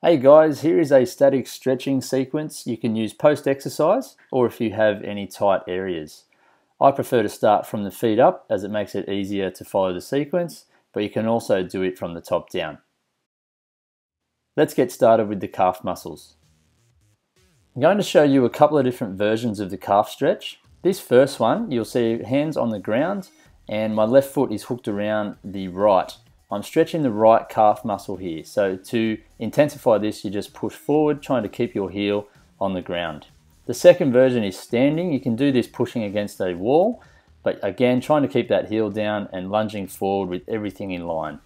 Hey guys, here is a static stretching sequence you can use post-exercise or if you have any tight areas. I prefer to start from the feet up as it makes it easier to follow the sequence, but you can also do it from the top down. Let's get started with the calf muscles. I'm going to show you a couple of different versions of the calf stretch. This first one, you'll see hands on the ground and my left foot is hooked around the right. I'm stretching the right calf muscle here. So to intensify this, you just push forward, trying to keep your heel on the ground. The second version is standing. You can do this pushing against a wall, but again, trying to keep that heel down and lunging forward with everything in line.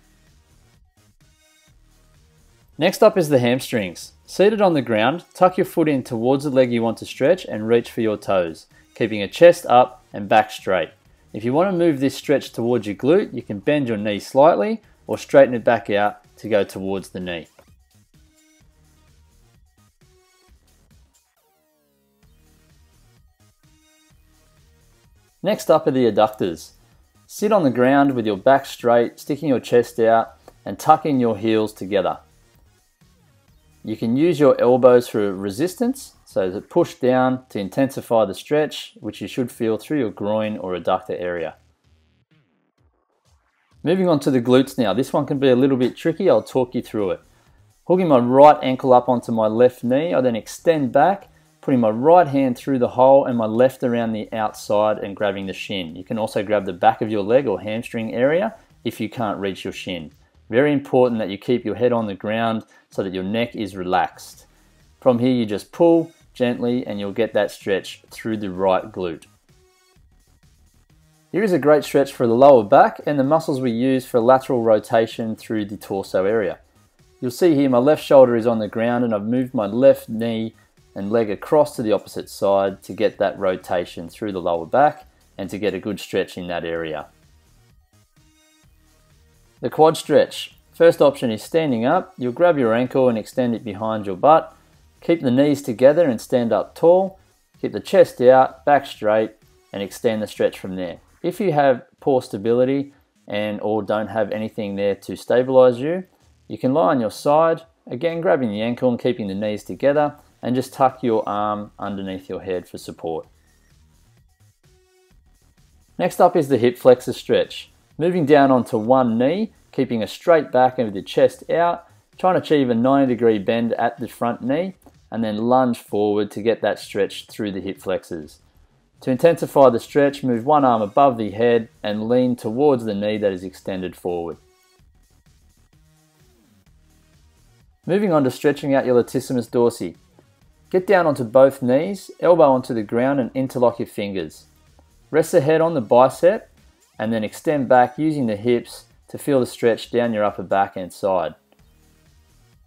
Next up is the hamstrings. Seated on the ground, tuck your foot in towards the leg you want to stretch and reach for your toes, keeping a chest up and back straight. If you want to move this stretch towards your glute, you can bend your knee slightly or straighten it back out to go towards the knee. Next up are the adductors. Sit on the ground with your back straight, sticking your chest out and tucking your heels together. You can use your elbows for resistance, so to push down to intensify the stretch, which you should feel through your groin or adductor area. Moving on to the glutes now. This one can be a little bit tricky. I'll talk you through it. Hooking my right ankle up onto my left knee, I then extend back, putting my right hand through the hole and my left around the outside and grabbing the shin. You can also grab the back of your leg or hamstring area if you can't reach your shin. Very important that you keep your head on the ground so that your neck is relaxed. From here you just pull gently and you'll get that stretch through the right glute. Here is a great stretch for the lower back and the muscles we use for lateral rotation through the torso area. You'll see here my left shoulder is on the ground and I've moved my left knee and leg across to the opposite side to get that rotation through the lower back and to get a good stretch in that area. The quad stretch. First option is standing up. You'll grab your ankle and extend it behind your butt. Keep the knees together and stand up tall. Keep the chest out, back straight, and extend the stretch from there. If you have poor stability or don't have anything there to stabilize you, you can lie on your side, again grabbing the ankle and keeping the knees together, and just tuck your arm underneath your head for support. Next up is the hip flexor stretch. Moving down onto one knee, keeping a straight back and with your chest out, trying to achieve a 90-degree bend at the front knee, and then lunge forward to get that stretch through the hip flexors. To intensify the stretch, move one arm above the head and lean towards the knee that is extended forward. Moving on to stretching out your Latissimus dorsi. Get down onto both knees, elbow onto the ground and interlock your fingers. Rest the head on the bicep and then extend back using the hips to feel the stretch down your upper back and side.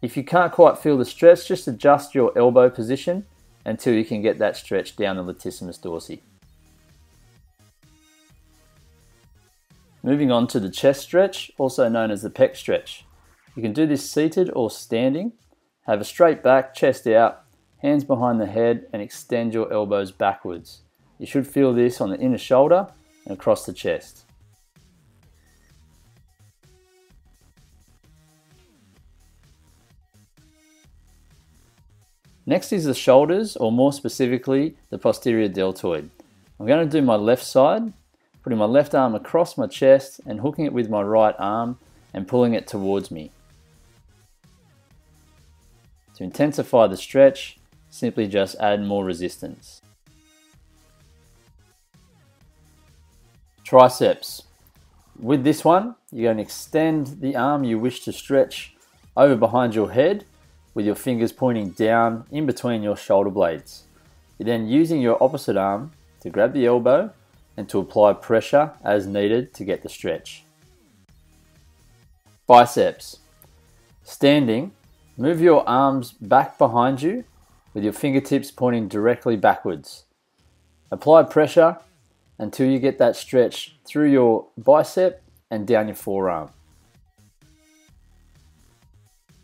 If you can't quite feel the stretch, just adjust your elbow position until you can get that stretch down the Latissimus dorsi. Moving on to the chest stretch, also known as the pec stretch. You can do this seated or standing. Have a straight back, chest out, hands behind the head and extend your elbows backwards. You should feel this on the inner shoulder and across the chest. Next is the shoulders, or more specifically, the posterior deltoid. I'm going to do my left side, putting my left arm across my chest and hooking it with my right arm and pulling it towards me. To intensify the stretch, simply just add more resistance. Triceps. With this one, you're going to extend the arm you wish to stretch over behind your head with your fingers pointing down in between your shoulder blades. You're then using your opposite arm to grab the elbow and to apply pressure as needed to get the stretch. Biceps. Standing, move your arms back behind you with your fingertips pointing directly backwards. Apply pressure until you get that stretch through your bicep and down your forearm.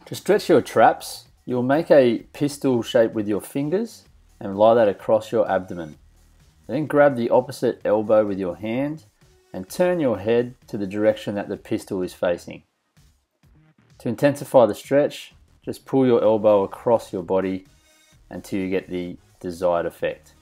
To stretch your traps, you'll make a pistol shape with your fingers and lie that across your abdomen. Then grab the opposite elbow with your hand and turn your head to the direction that the pistol is facing. To intensify the stretch, Just pull your elbow across your body until you get the desired effect.